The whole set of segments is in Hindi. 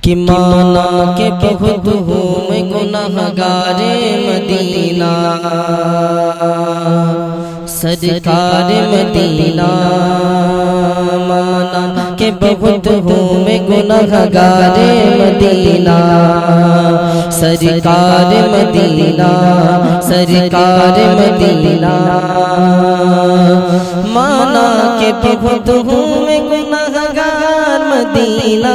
कि माना के बहुत हूँ मैं गुनाहगारे मदीना, सरकार मदीना। माना के बहुत हूँ मैं गुनाहगारे मदीना, सरकार मदीना, सरकार मदीना। माना के बहुत हूँ मैं गुनाहगार मदीना,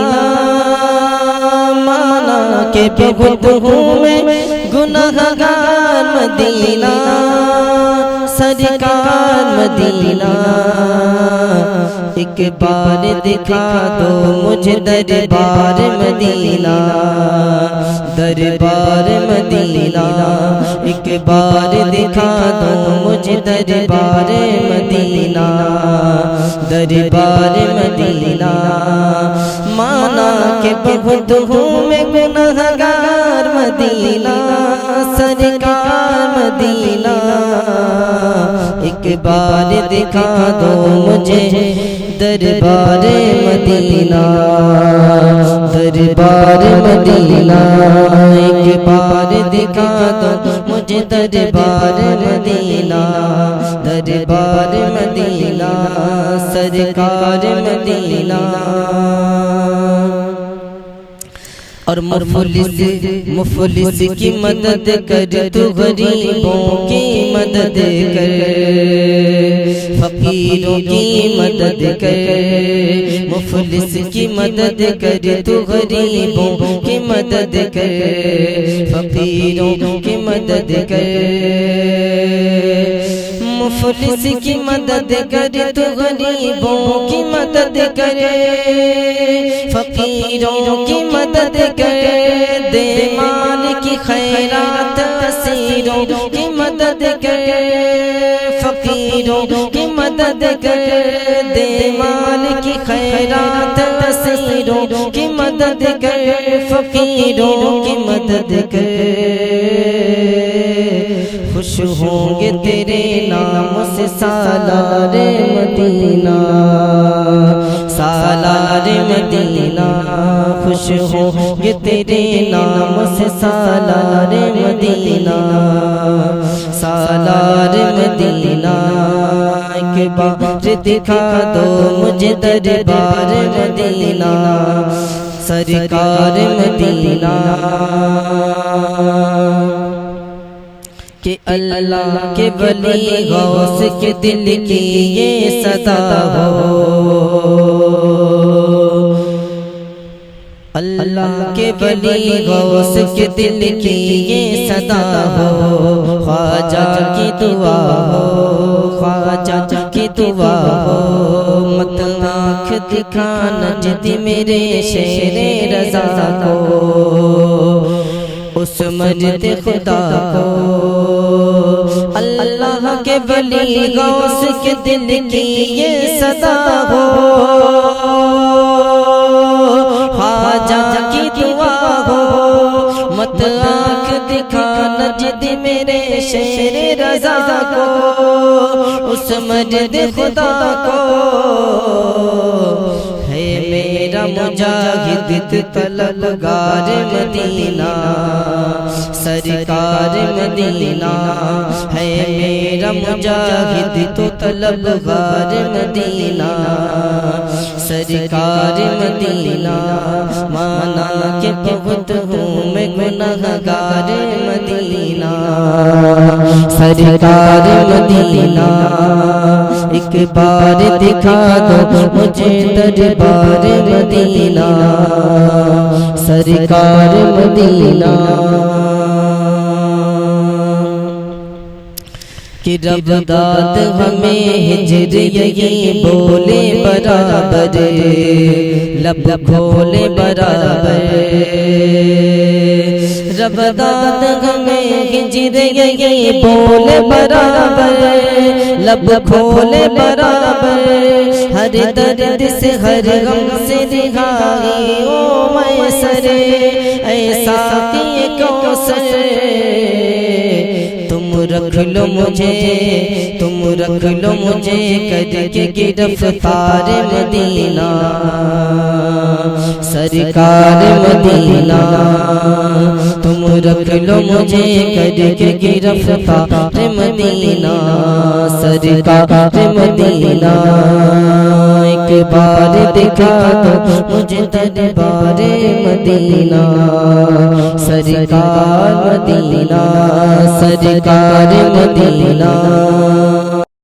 माना के बहुत हूँ मैं गुनाहगार मदीना, सरकार मदीना। एक बार दिखा दो मुझे दरबार मदीना, दरबार मदीना। एक बार दिखा दो मुझे दरबार मदीना, दरबार मदीना। माना के बहुत हूँ मैं गुनाहगार मदीना, सरकार मदीना। एक बार दिखा दो मुझे दरबार मदीना, दरबार मदीना। एक बार दिखा दो मुझे दरबार मदीना, दरबार मदीना, सरकार मदीना। और मुफलिस की मदद कर तू गरीबों की मदद कर, फकीरों की मदद कर। मुफलिस की मदद कर तू गरीबों की मदद कर, फकीरों की मदद कर। मुफलिस की मदद कर तू गरीबों की मदद कर, फकीरों की मदद कर। दे माल की खैरात असीरों की मदद कर, फकीरों की मदद कर। दे माल की खैरात असीरों की मदद कर, फकीरों की मदद कर। खुश होंगे तेरे नाम से सालारे मदीना, सालारे मदीना। खुश होंगे तेरे नाम से सालारे मदीना, सालारे मदीना। एक बार दिखा दो मुझे दरबार मदीना, सरकार मदीना। कि अल्लाह के वली गौस के दिल की ये सदा हो, अल्लाह के वली गौस के दिल की ये सदा हो। ख्वाजा की दुआ हो, ख्वाजा की दुआ हो। मत आँख दिखाना जिद मेरे शेरे रज़ा को, उस मर्द खुदा को। अल्लाह के वली गौस के दिल की ये सदा हो, ख्वाजा की दुआ हो। मत आँख दिखाना जिद मेरे शेरे रज़ा को, उस मर्द खुदा को। है मेरा मुजाहिद तलबगार मदीना, सरकार मदीना। है मेरा मुजाहिद तो तलबगार मदीना, सरकार मदीना। माना के बहुत हूँ मैं गुनाहगार मदीना, सरकार मदीना। एक बार दिखा दो मुझे दरबार मदीना, सरकार मदीना। कि रब दाद हमें हिजर यही बोले बराबर, लब खोले बराबर। रब दाद हमें हिजर यही बोले बराबर, लब खोले बराबर। हर दर्द से हर गम से रिहाई ओ मैसरे, ऐसा किए कौसर तुम रख लो मुझे, तुम रख लो मुझे करके गिरफ्तार मदीना, सरकार मदीना। तुम रख लो मुझे करके गिरफ्तार मदीना, सरकार मदीना। एक बार दिखा दो मुझे दरबार मदीना, सरकार मदीना, सरकार मदीना।